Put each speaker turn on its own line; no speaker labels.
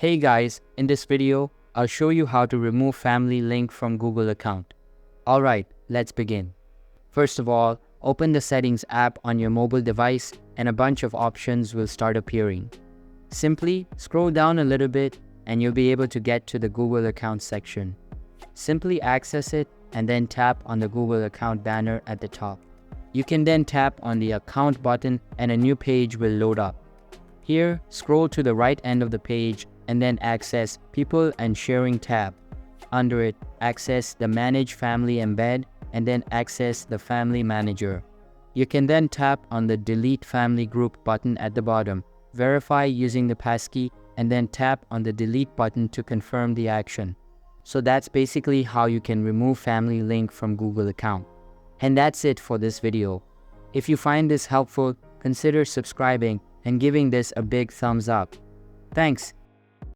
Hey guys, in this video, I'll show you how to remove family link from Google account. Alright, let's begin. First of all, open the Settings app on your mobile device and a bunch of options will start appearing. Simply scroll down a little bit and you'll be able to get to the Google account section. Simply access it and then tap on the Google account banner at the top. You can then tap on the account button and a new page will load up. Here, scroll to the right end of the page and then access People and Sharing tab. Under it, access the Manage Family Embed and then access the Family Manager. You can then tap on the Delete Family Group button at the bottom, verify using the passkey, and then tap on the Delete button to confirm the action. So that's basically how you can remove family link from Google account. And that's it for this video. If you find this helpful, consider subscribing and giving this a big thumbs up. Thanks.